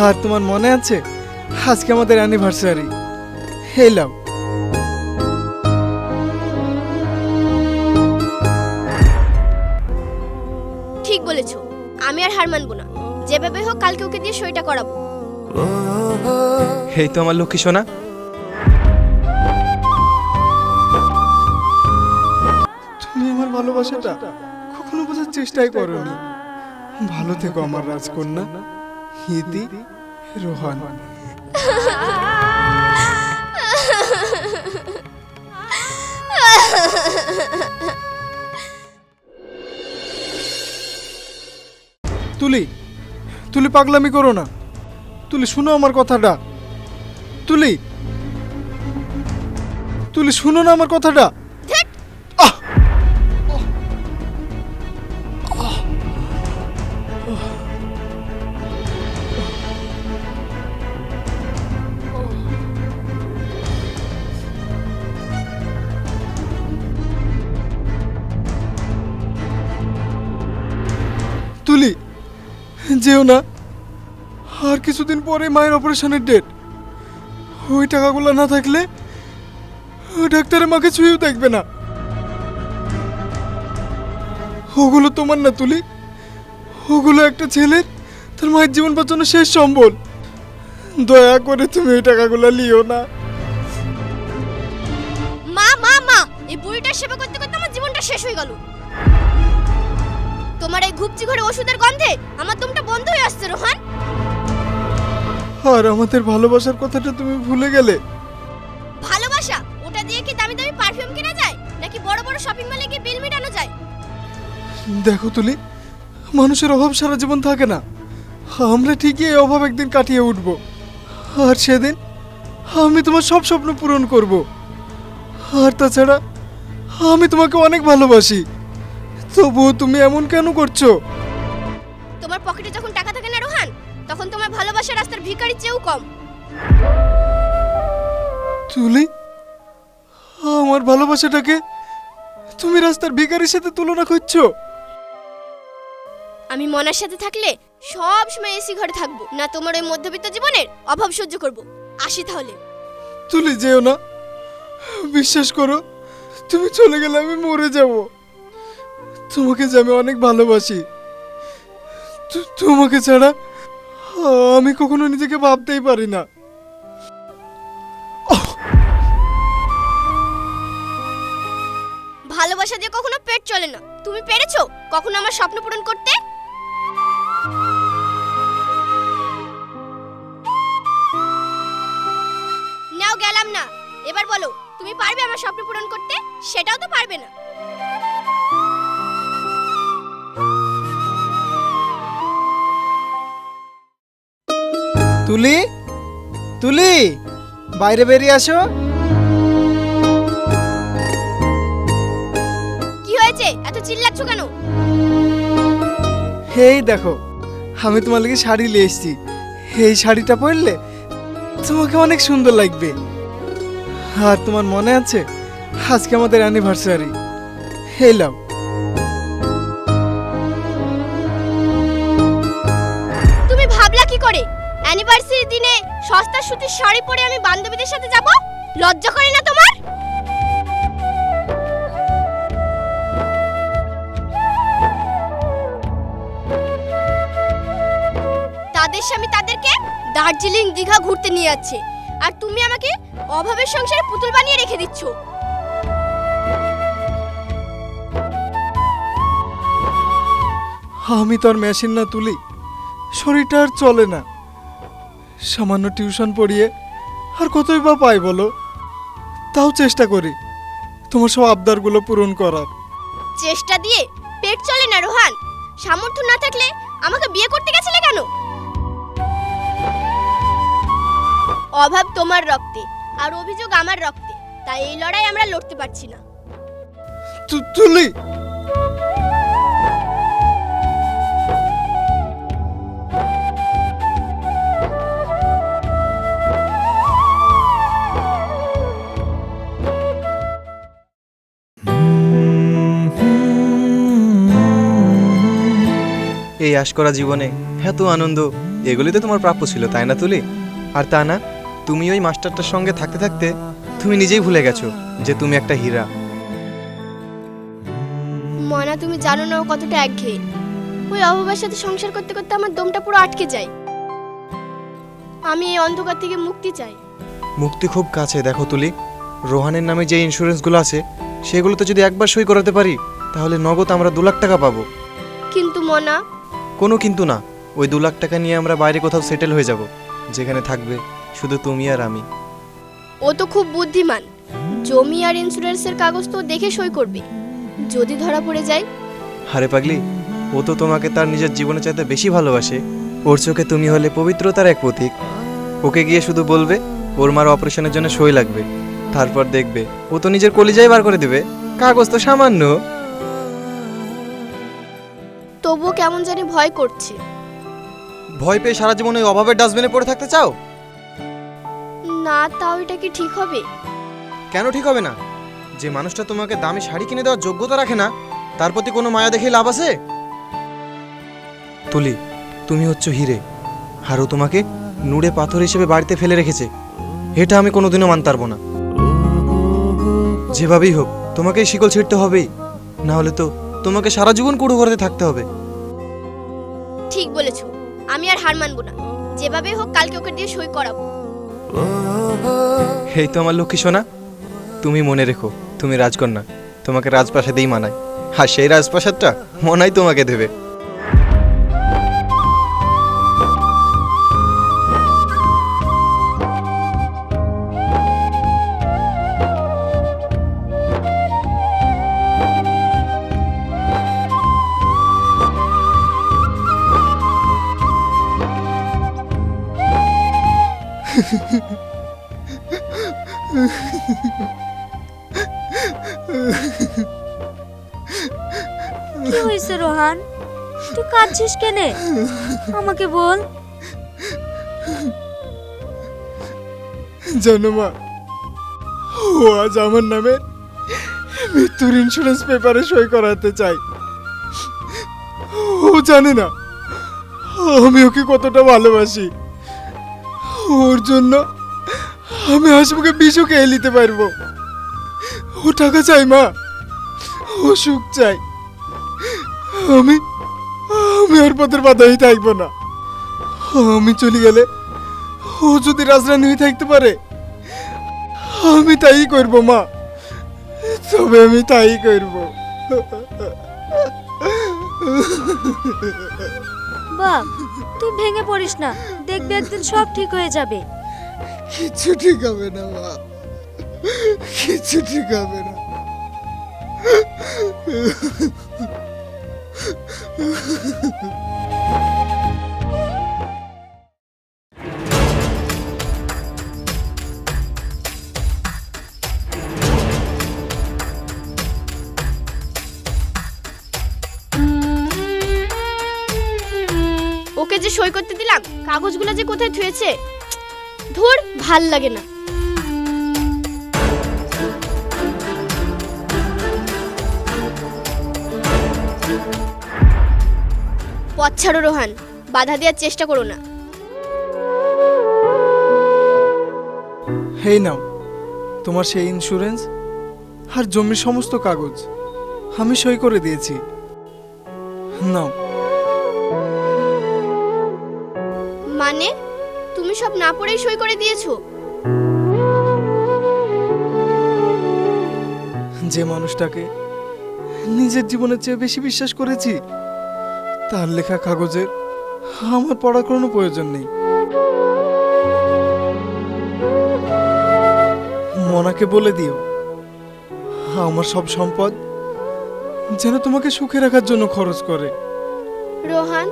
আর তোমার মনে আছে আজকে আমাদের অ্যানিভার্সারি? এই লাও। ঠিক বলেছো, আমি আর হার মানবো না। যেভাবে হোক কালকে ওকে দিয়ে সইটা করাবো। এই তো আমার লক্ষ্মী সোনা। তুমি আমার ভালোবাসাটা কখনো বোঝার চেষ্টাই করোনি। ভালো থেকো আমার রাজকন্যা ইতি রোহান। তুলি, তুলি পাগলামি করো না। তুলি শুনো আমার কথাটা। তুলি, তুলি শুনো না আমার কথাটা। আহ! তুলি যেও না। আর কিছুদিন পরে মায়ের অপারেশনের ডেট। ওই টাকাগুলো না থাকলে ডাক্তারের মাকে ছুঁয়েও দেখবে না। ওগুলো তোমার না তুলি, ওগুলো একটা ছেলের তার মায়ের জীবন বাঁচানোর শেষ সম্বল। দয়া করে তুমি ওই টাকাগুলো লিও না। মা মা মা, এই বুড়িটার সেবা করতে করতে আমার জীবনটা শেষ হয়ে গেল। তোমার এই ঘুপচি ঘরে ওষুধের গন্ধে আমার দমটা বন্ধ হয়ে আসছে রোহান। আর আমাদের ভালোবাসার কথাটা তুমি ভুলে গেলে। ভালোবাসা ওটা দিয়ে কি দামি দামি পারফিউম কেনা যায়, নাকি বড় বড় শপিং মলে গিয়ে বিল মেটানো যায়? দেখো তুলি, মানুষের অভাব সারা জীবন থাকে না। আমরা ঠিকই এই অভাব একদিন কাটিয়ে উঠব। আর সেদিন আমি তোমার সব স্বপ্ন পূরণ করব। আর তাছাড়া আমি তোমাকে অনেক ভালোবাসি। তবুও তুমি এমন কেন করছো? তোমার পকেটে যখন টাকা থাকে না রোহান, তখন তোমার ভালোবাসা রাস্তার ভিখারির চেয়েও কম। তুলি, আমার ভালোবাসাটাকে তুমি রাস্তার ভিখারির সাথে তুলনা করছো? আমি মনার সাথে থাকলে সব সময় এসি ঘরে থাকবো না, তোমার ওই মধ্যবিত্ত জীবনের অভাব সহ্য করব। আসি তাহলে। তুলি যেও না, বিশ্বাস করো, তুমি চলে গেলে আমি মরে যাব। তোমাকে যে আমি অনেক ভালোবাসি। তোমাকে ছাড়া আমি কখনো নিজেকে ভাবতেই পারি না। ভালোবাসা দিয়ে কখনো পেট চলে না। তুমি পেরেছো কখনো আমার স্বপ্ন পূরণ করতে? নাও গেলাম না। এবার বলো, তুমি পারবে আমার স্বপ্ন পূরণ করতে? সেটাও তো পারবে না। তুলি, তুলি বাইরে বেরিয়ে আসো। কি হয়েছে, এত চিল্লাচ্ছ কেন? এই দেখো, আমি তোমার লাগি শাড়ি নিয়ে এসেছি। এই শাড়িটা পরলে তোমাকে অনেক সুন্দর লাগবে। আর তোমার মনে আছে আজকে আমাদের অ্যানিভার্সারি? এই লাও। তুমি ভাবলা কি করে অ্যানিভার্সারি দিনে সস্তা সুতির শাড়ি পরে আমি বান্ধবীদের সাথে যাব? লজ্জা করে না তোমার? তাদের স্বামী তাদেরকে দার্জিলিং দীঘা ঘুরতে নিয়ে যাচ্ছে, আর তুমি আমাকে অভাবের সংসারে পুতুল বানিয়ে রেখে দিচ্ছ। আমি তো আর মেশিন না তুলি, শরীরটা আর চলে না। সামান্য টিউশন পড়িয়ে আর কতই বা পাই বলো? তাও চেষ্টা করি তোমার সব আবদারগুলো পূরণ করার। চেষ্টা দিয়ে পেট চলে না রোহান। সামর্থ্য না থাকলে আমাকে বিয়ে করতে গেছিলে কেন? অভাব তোমার রক্তে আর অভিযোগ আমার রক্তে, তাই এই লড়াই আমরা লড়তে পারছি না। তুলি, এই আশকরা জীবনে এত আনন্দ এগুলি তো তোমার প্রাপ্য ছিল, তাই না তুলি? আর তা না, তুমি ওই মাস্টারটার সঙ্গে থাকতে থাকতে তুমি নিজেই ভুলে গেছো যে তুমি একটা হীরা। মনা, তুমি জানো না ও কতটা একঘেয়ে। ওই অভাবের সাথে সংসার করতে করতে আমার দমটা পুরো আটকে যায়। আমি এই অন্ধকার থেকে মুক্তি চাই। মুক্তি খুব কাছে। দেখো তুলি, রোহানের নামে যে ইন্স্যুরেন্সগুলো আছে সেগুলোতে যদি একবার সই করাতে পারি তাহলে নগদ আমরা 2 লাখ টাকা পাবো। কিন্তু মনা, কোনো কিন্তু না। ওই 2 লাখ টাকা নিয়ে আমরা বাইরে কোথাও সেটেল হয়ে যাব, যেখানে থাকবে শুধু তুমি আর আমি। ও তো খুব বুদ্ধিমান। জমি আর ইন্স্যুরেন্সের কাগজ তো দেখে সই করবে। যদি ধরা পড়ে যায়? হারে পাগলি, ও তো তোমাকে তার নিজের জীবনে চাইতে বেশি ভালোবাসে। ওর চোখে তুমি হলে পবিত্রতার এক প্রতীক। ওকে গিয়ে শুধু বলবে ওর মার অপারেশনের জন্য সই লাগবে, তারপর দেখবে ও তো নিজের কলিজাই বার করে দেবে। কাগজ তো সামান্য। তবুও কেমন জানি ভয় করছে। ভয় পেয়ে সারা জীবন ওই অভাবের ডাস্টবিনে পড়ে থাকতে চাও? না, তাও এটা কি ঠিক হবে? কেন ঠিক হবে না? যে মানুষটা তোমাকে দামি শাড়ি কিনে দেওয়ার যোগ্যতা রাখে না, তার প্রতি কোনো মায়া দেখে লাভ আছে? তুলি, তুমি হচ্ছ হিরে, আর ও তোমাকে নুড়ে পাথর হিসেবে বাড়িতে ফেলে রেখেছে। এটা আমি কোনোদিনও মানতে পারবো না। যেভাবেই হোক তোমাকে এই শিকল ছিঁড়তে হবেই, না হলে তো তোমাকে সারা জীবন কুড়ো ঘরে থাকতে হবে। ঠিক বলেছো, আমি আর হার মানবো না। যেভাবে হোক কালকে ওকে দিয়ে সই করাবো। এই তো আমার লক্ষ্মী সোনা। তুমি মনে রেখো, তুমি রাজকন্যা, তোমাকে রাজপ্রাসাদেই মানায়, আর সেই রাজপ্রাসাদটা মনাই তোমাকে দেবে। কি হয়েছে রোহান? তুই কাঁদছিস কেনে? আমাকে বল। জানো মা, ও আজ আমার নামে মৃত্যুর ইন্স্যুরেন্স পেপারে সই করাতে চাই। ও জানে না আমি ওকে কতটা ভালোবাসি। ওর জন্য আমি হাসিমুখে বিষও খেয়ে নিতে পারবো। ও টাকা চাই মা, ও সুখ চাই। আমি আমি ওর পথের বাধাই থাকবো না। আমি চলে গেলে ও যদি রাজরানী হয়ে থাকতে পারে আমি তাই করব মা, তবে আমি তাই করব। বাপ, তুই ভেঙে পড়িস না, দেখবি একদিন সব ঠিক হয়ে যাবে। কিছু ঠিক হবে না মা, কিছু ঠিক হবে না। ওকে যে সই করতে দিলাম, কাগজগুলো যে কোথায় থুয়েছে, ধুর, ভাল লাগে না। পথ ছাড়ো রোহান, বাধা দেওয়ার চেষ্টা করো না। হেই নাও তোমার সেই ইন্স্যুরেন্স আর জমির সমস্ত কাগজ, আমি সই করে দিয়েছি। নাও। মানে তুমি সব না পড়েই সই করে দিয়েছো? যে মানুষটাকে নিজের জীবনের চেয়ে বেশি বিশ্বাস করেছি তার লেখা কাগজের আমার পড়ার কোনো প্রয়োজন নেই। মনাকে বলে দিও আমার সব সম্পদ যেন তোমাকে সুখে রাখার জন্য খরচ করে। রোহান,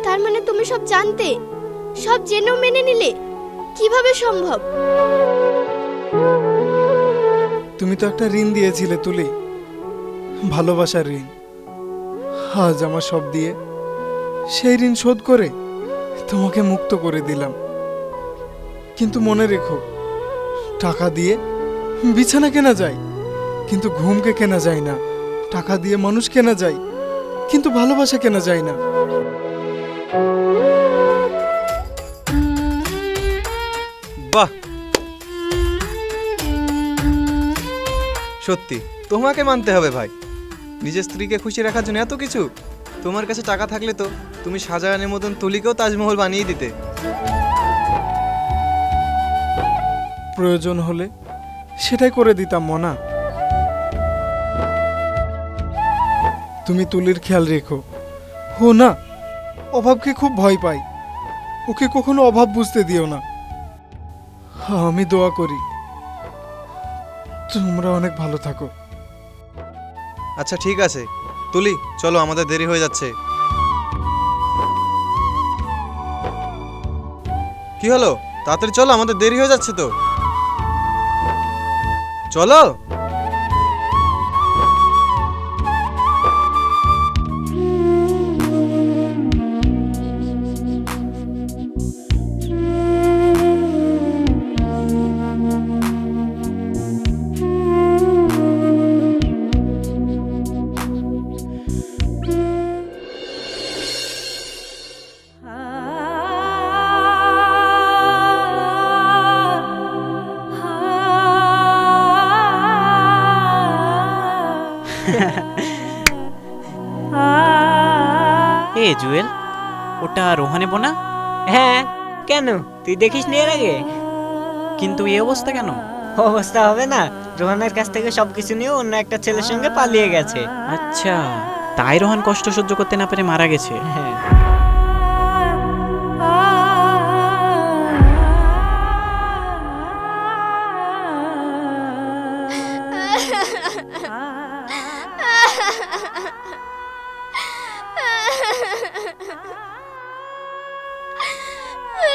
তার মানে তুমি সব জানতে, সব জেনেও মেনে নিলে? কিভাবে সম্ভব? তুমি তো একটা ঋণ দিয়েছিলে তুলি, ভালোবাসার ঋণ। আজ আমার সব দিয়ে সেই ঋণ শোধ করে তোমাকে মুক্ত করে দিলাম। কিন্তু মনে রেখো, টাকা দিয়ে বিছানা কেনা যায় কিন্তু ঘুমকে কেনা যায় না। টাকা দিয়ে মানুষ কেনা যায় কিন্তু ভালোবাসা কেনা যায় না। বাহ, সত্যি তোমাকে মানতে হবে ভাই। নিজের স্ত্রীকে খুশি রাখার জন্য এত কিছু। তোমার কাছে টাকা থাকলে তো তুমি শাহজাহানের মতন তুলিকেও তাজমহল বানিয়ে দিতে। প্রয়োজন হলে সেটাই করে দিতাম মনা। তুমি তুলির খেয়াল রেখো। ও না, অভাবকে খুব ভয় পাই। ওকে কখনো অভাব বুঝতে দিও না। আমি দোয়া করি তোমরা অনেক ভালো থাকো। আচ্ছা ঠিক আছে তুলি, চলো আমাদের দেরি হয়ে যাচ্ছে। কি হলো, তাড়াতাড়ি চলো, আমাদের দেরি হয়ে যাচ্ছে তো। চলো। এ জুয়েল, ওটা রোহানে বোনা? হ্যাঁ, কেন তুই দেখিস নি এর আগে? কিন্তু এই অবস্থা কেন? অবস্থা হবে না, রোহানের কাছ থেকে সবকিছু নিয়ে অন্য একটা ছেলের সঙ্গে পালিয়ে গেছে। আচ্ছা, তাই রোহান কষ্ট সহ্য করতে না পেরে মারা গেছে। হ্যাঁ।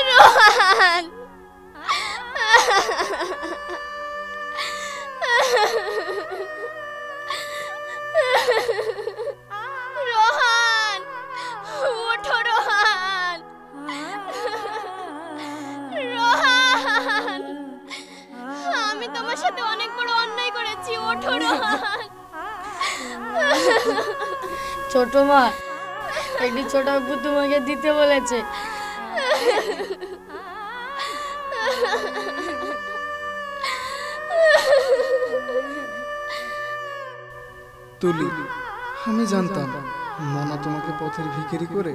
রোহান, রোহান, ওঠো রোহান, রোহান, আমি তোমার সাথে অনেক বড় অন্যায় করেছি, ওঠো রোহান। ছোট মা, একটি ছোট আপু তোমাকে দিতে বলেছে। তুলি, আমি জানতাম মনা তোমাকে পথের ভিখারি করে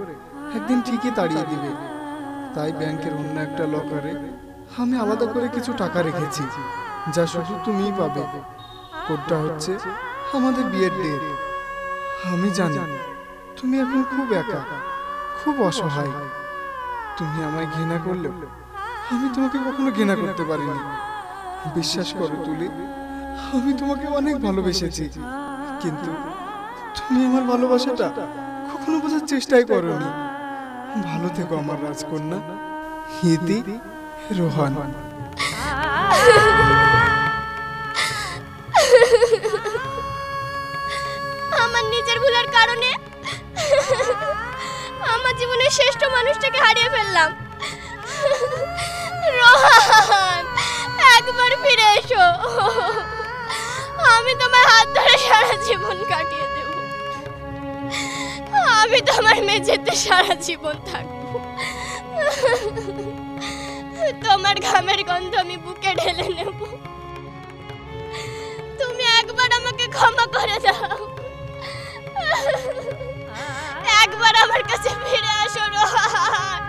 একদিন ঠিকই তাড়িয়ে দিবে। তাই ব্যাংকের অন্য একটা লকারে আমি আলাদা করে কিছু টাকা রেখেছি, যা শুধু তুমিই পাবে। কোডটা হচ্ছে আমাদের বিয়ের ডেট। আমি জানি তুমি এখন খুব একা, খুব অসহায়। তুমি আমায় ঘৃণা করলেও আমি তোমাকে কখনো ঘৃণা করতে পারিনি। বিশ্বাস করো তুলি, আমি তোমাকে অনেক ভালোবেসেছি, কিন্তু তুমি আমার ভালোবাসাটা কখনো বোঝার চেষ্টাই করোনি। ভালো থেকো আমার রাজকন্যা। হিতি, রোহান। আমার নিজের ভুলের কারণে আমার জীবনের শ্রেষ্ঠ মানুষটাকে হারিয়ে ফেললাম। রোহান, একবার ফিরে এসো। আমি তোমার হাত ধরে সারা জীবন কাটিয়ে দেব। আমি তোমার মেঝেতে সারা জীবন থাকবো। তোমার ঘামের গন্ধ আমি বুকে ঢেলে নেব। তুমি একবার আমাকে ক্ষমা করে দাও। একবার আমার কাছে ফিরে আসো রোহান।